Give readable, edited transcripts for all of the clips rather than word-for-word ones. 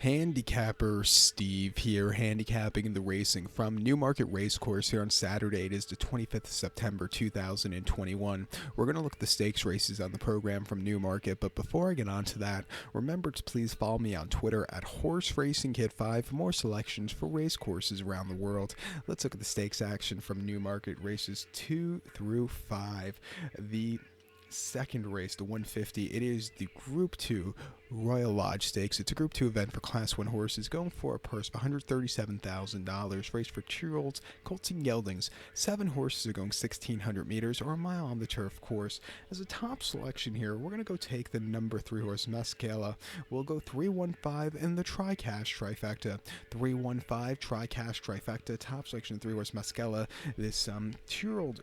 Handicapper Steve here, handicapping the racing from Newmarket Racecourse here on Saturday. It is the 25th of September 2021. We're going to look at the stakes races on the program from Newmarket, but before I get on to that, remember to please follow me on Twitter at HorseRacingKid5 for more selections for racecourses around the world. Let's look at the stakes action from Newmarket races 2 through 5. The second race, the 150, it is the Group 2 Royal Lodge Stakes. It's a Group 2 event for Class 1 horses going for a purse of $137,000. Race for 2-year-olds, colts and geldings. 7 horses are going 1,600 meters or a mile on the turf course. As a top selection here, we're going to go take the number 3 horse, Mascala. We'll go 315 in the Tri-Cash Trifecta. 315 Tri-Cash Trifecta, top selection 3 horse, Mascala. This 2-year-old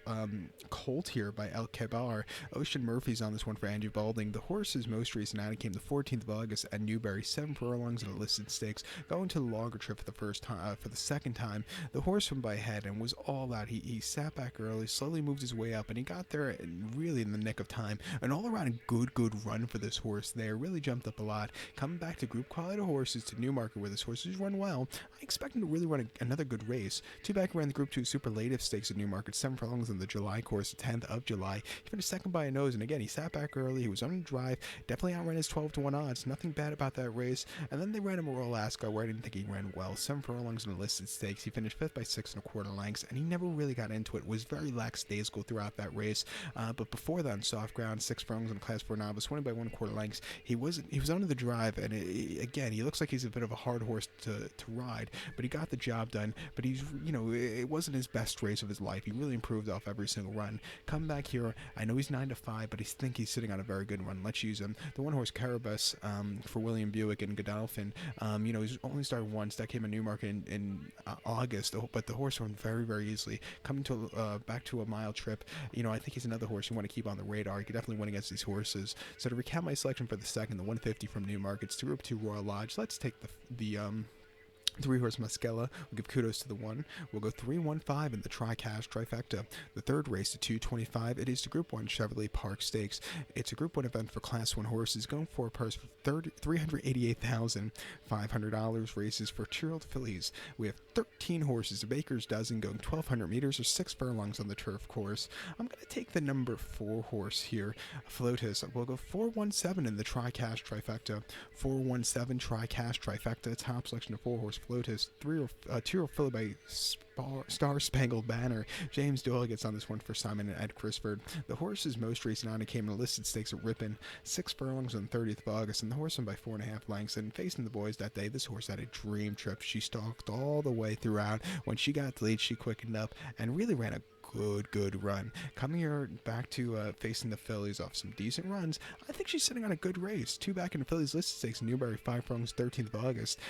colt here by El Kebar. Ocean Murphy's on this one for Andrew Balding. The horse's most recent outing came the 14th of August at Newbury, 7 furlongs in a listed stakes, going to the longer trip for the first time. For the second time, the horse went by head and was all out. He sat back early, slowly moved his way up, and he got there really in the nick of time. An all-around good run for this horse there. Really jumped up a lot. Coming back to group quality horses to Newmarket, where this horse has run well, I expect him to really run another good race. 2 back ran the Group 2 Superlative Stakes at Newmarket, 7 furlongs in the July course, the 10th of July. He finished second by a nose, and again, he sat back early. He was on the drive. Definitely outran his 12-1 odds. Nothing bad about that race. And then they ran him a Royal Ascot, where I didn't think he ran well. 7 furlongs in the listed stakes. He finished 5th by 6 1/4 lengths, and he never really got into it. Was very lackadaisical throughout that race. But before that, on soft ground, 6 furlongs in the Class 4 novice, winning by 1/4 lengths. He was under the drive, and again, he looks like he's a bit of a hard horse to ride, but he got the job done. But it wasn't his best race of his life. He really improved off every single run. Come back here. I know he's 9-5, but I think he's sitting on a very good run. Let's use him. The 1 horse Carabas for William Buick and Godolphin. He's only started once. That came in Newmarket in August, but the horse won very, very easily. Coming to back to a mile trip, I think he's another horse you want to keep on the radar. He could definitely win against these horses. So to recap my selection for the second, the 150 from Newmarket, it's Group 2 Royal Lodge. Let's take the 3 horse Mascala. We'll give kudos to the 1. We'll go 315 in the Tri-Cash Trifecta. The third race, the 225, it is the Group 1 Cheveley Park Stakes. It's a Group 1 event for Class 1 horses going for a purse of $388,500. Races for 2-year-old fillies. We have 13 horses, a baker's dozen, going 1,200 meters or 6 furlongs on the turf course. I'm going to take the number 4 horse here, Flotus. We'll go 417 in the Tri-Cash Trifecta. 417 Tri-Cash Trifecta, top selection of 4 horse Flotus, 2-year-old filly by Star Spangled Banner. James Doyle gets on this one for Simon and Ed Crisford. The horse's most recent outing came in a listed stakes at Ripon, 6 furlongs on the 30th of August, and the horse won by 4.5 lengths. And facing the boys that day, this horse had a dream trip. She stalked all the way throughout. When she got the lead, she quickened up and really ran a good run. Coming here back to facing the fillies off some decent runs, I think she's sitting on a good race. 2 back in the fillies listed stakes, Newbury, 5 furlongs, 13th of August.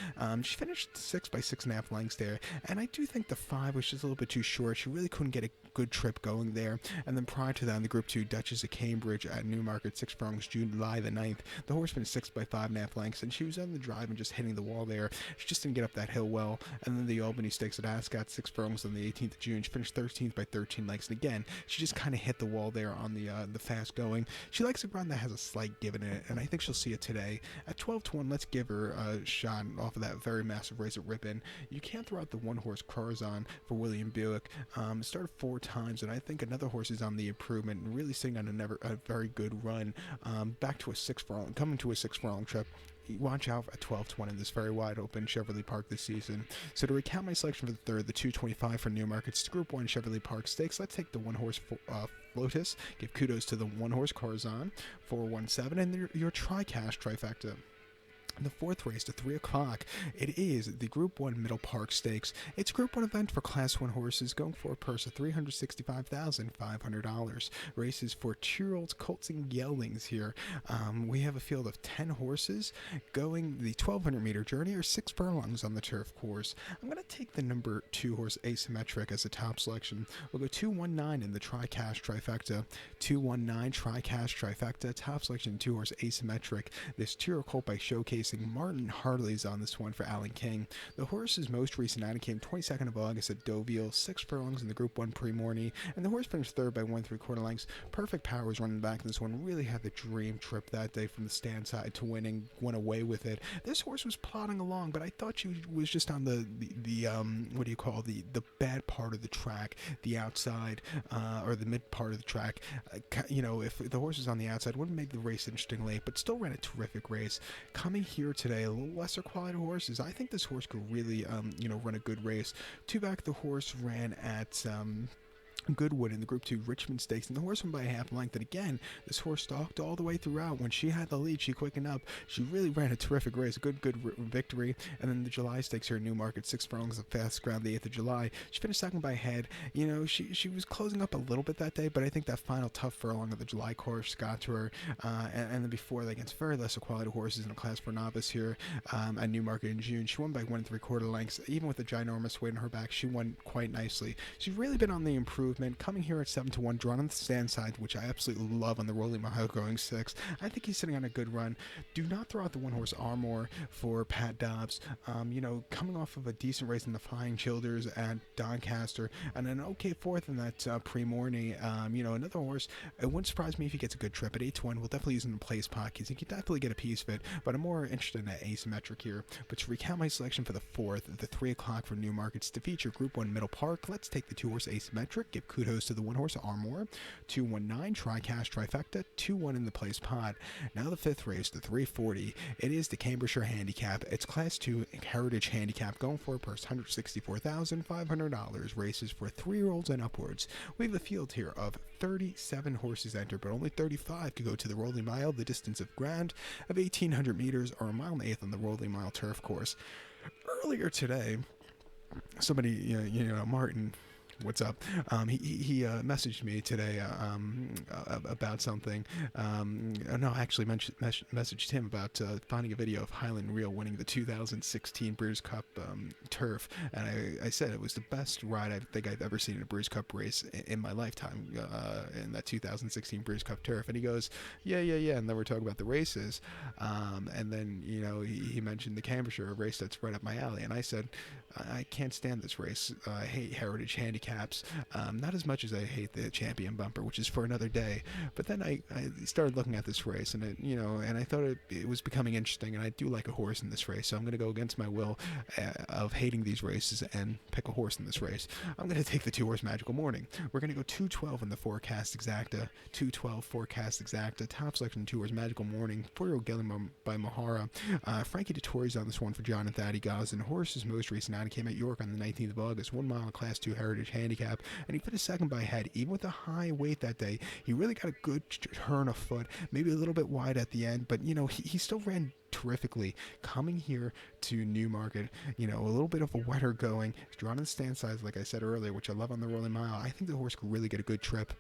She finished 6th by 6.5 lengths there, and I do think the 5 was just a little bit too short. She really couldn't get a good trip going there. And then prior to that, in the Group 2 Duchess of Cambridge at Newmarket, 6 furlongs, July the 9th. The horse finished 6th by 5.5 lengths, and she was on the drive and just hitting the wall there. She just didn't get up that hill well. And then the Albany Stakes at Ascot, 6 furlongs on the 18th of June. She finished 13th by 13 lengths, and again, she just kind of hit the wall there on the fast going. She likes a run that has a slight give in it, and I think she'll see it today. At 12-1, let's give her a shot off of that very massive race at Ripon. You can't throw out the 1 horse Corazon for William Buick. Started 4 times, and I think another horse is on the improvement and really sitting on a very good run. Back to a 6 furlong, coming to a 6 furlong trip. Watch out at 12-1 in this very wide open Cheveley Park this season. So to recount my selection for the third, the 225 for Newmarket, it's the Group 1 Cheveley Park Stakes. Let's take the 1 horse Flotus. Give kudos to the 1 horse Corazon, 417, and your Tri-Cash Trifecta. The fourth race to 3 o'clock, it is the Group 1 Middle Park Stakes. It's a Group 1 event for Class 1 horses going for a purse of $365,500. Races for 2-year-olds, colts, and geldings here. We have a field of 10 horses going the 1,200 meter journey or 6 furlongs on the turf course. I'm going to take the number 2 horse Asymmetric as a top selection. We'll go 219 in the Tri-Cash Trifecta. 219 Tri-Cash Trifecta, top selection 2 horse Asymmetric. This 2-year-old colt by Showcase Racing. Martin Harley's on this one for Alan King. The horse's most recent outing came 22nd of August at Deauville, 6 furlongs in the Group 1 Pre-Morny, and the horse finished third by 1 3/4 lengths. Perfect Power was running back in this one. Really had the dream trip that day from the stand side to winning. Went away with it. This horse was plodding along, but I thought she was just on the what do you call the bad part of the track, the outside or the mid part of the track. If the horse was on the outside, wouldn't make the race interesting late, but still ran a terrific race. Coming here today, a little lesser quality horses. I think this horse could really run a good race. Two back, the horse ran at Goodwood in the Group 2 Richmond Stakes, and the horse won by a half length. And again, this horse stalked all the way throughout. When she had the lead, she quickened up. She really ran a terrific race, a good victory. And then the July Stakes here in Newmarket, 6 furlongs of fast ground, the 8th of July. She finished second by a head. She was closing up a little bit that day, but I think that final tough furlong of the July course got to her. And then before that, against very lesser quality horses in a class for novice here at Newmarket in June, she won by 1 3/4 lengths. Even with the ginormous weight on her back, she won quite nicely. She's really been on the improvement. Coming here at 7-1, drawn on the stand side, which I absolutely love on the Rolling Mile going 6. I think he's sitting on a good run. Do not throw out the one horse Armour for Pat Dobbs. Coming off of a decent race in the Flying Childers at Doncaster and an okay fourth in that pre-morning. Another horse, it wouldn't surprise me if he gets a good trip at 8-1. We'll definitely use him in place pockets. He can definitely get a piece of it, but I'm more interested in that asymmetric here. But to recount my selection for the 4th, the 3 o'clock for Newmarket's to feature Group 1 Middle Park, let's take the 2 horse asymmetric. Give kudos to the 1 horse Armour. 219 Tri-Cash Trifecta. 2-1 in the place pod. Now the 5th race, the 340. It is the Cambridgeshire Handicap. It's Class 2 Heritage Handicap, going for a purse $164,500. Races for 3-year-olds and upwards. We have a field here of 37 horses entered, but only 35 could go to the Rolling Mile, the distance of ground of 1,800 meters or a mile and 1/8 on the Rolling Mile turf course. Earlier today, somebody, Martin, what's up? He messaged me today about something. No, I actually messaged him about finding a video of Highland Reel winning the 2016 Breeders' Cup turf, and I said it was the best ride I think I've ever seen in a Breeders' Cup race in my lifetime, in that 2016 Breeders' Cup turf. And he goes, yeah, and then we're talking about the races, and then he mentioned the Cambridgeshire, a race that's right up my alley, and I said, I can't stand this race. I hate Heritage Handicaps, not as much as I hate the Champion Bumper, which is for another day. But then I started looking at this race, and and I thought it was becoming interesting, and I do like a horse in this race, so I'm going to go against my will of hating these races and pick a horse in this race. I'm going to take the 2 horse Magical Morning. We're going to go 212 in the Forecast Exacta, 212 Forecast Exacta, top selection 2 horse Magical Morning, 4-year-old Gilliam by Mahara. Frankie Dettori's on this one for John and Thaddy Gosden. Horse's most recent outing came at York on the 19th of August, 1 mile Class 2 Heritage Handicap, and he finished second by a head. Even with a high weight that day, he really got a good turn of foot, maybe a little bit wide at the end, but he still ran terrifically. Coming here to Newmarket, a little bit of a wetter going, drawn in stand size, like I said earlier, which I love on the Rolling Mile. I think the horse could really get a good trip.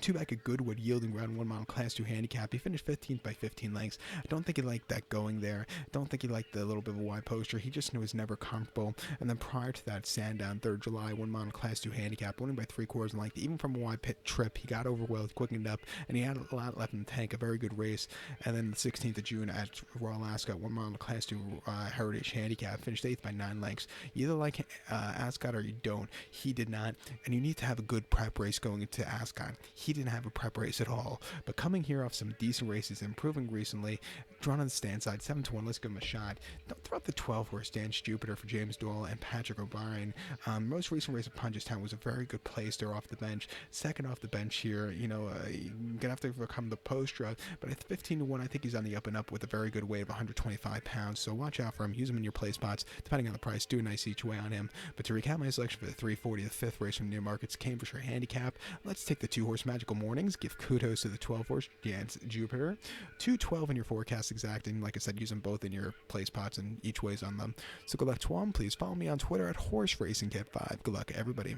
2 back at Goodwood, yielding around 1 mile Class 2 Handicap. He finished 15th by 15 lengths. I don't think he liked that going there. I don't think he liked the little bit of a wide poster. He just was never comfortable. And then prior to that, Sandown, 3rd July, 1 mile Class 2 Handicap, winning by 3/4 length. Even from a wide pit trip, he got over well, quickened up, and he had a lot left in the tank. A very good race. And then the 16th of June at Royal Ascot, 1 mile Class 2 Heritage Handicap, finished 8th by 9 lengths. You either like Ascot or you don't. He did not. And you need to have a good prep race going into Ascot. He didn't have a prep race at all, but coming here off some decent races, improving recently, drawn on the stand side, 7-1, let's give him a shot. Don't throw out the 12 horse Dance Jupiter for James Doyle and Patrick O'Brien. Most recent race at Punchestown was a very good place there off the bench. Second off the bench here, gonna have to overcome the post drug, but at 15-1, I think he's on the up and up with a very good weight of 125 pounds, so watch out for him. Use him in your play spots, depending on the price. Do a nice each way on him. But to recap my selection for the 340, the 5th race from Newmarket's Cambridgeshire Handicap, let's take the 2 horse Magical Mornings. Give kudos to the 12 horse Dance Jupiter. 212 in your Forecast Exact, and like I said, use them both in your play spots and each ways on them. So good luck to all. Please follow me on Twitter at Horse Racing Kit 5. Good luck, everybody.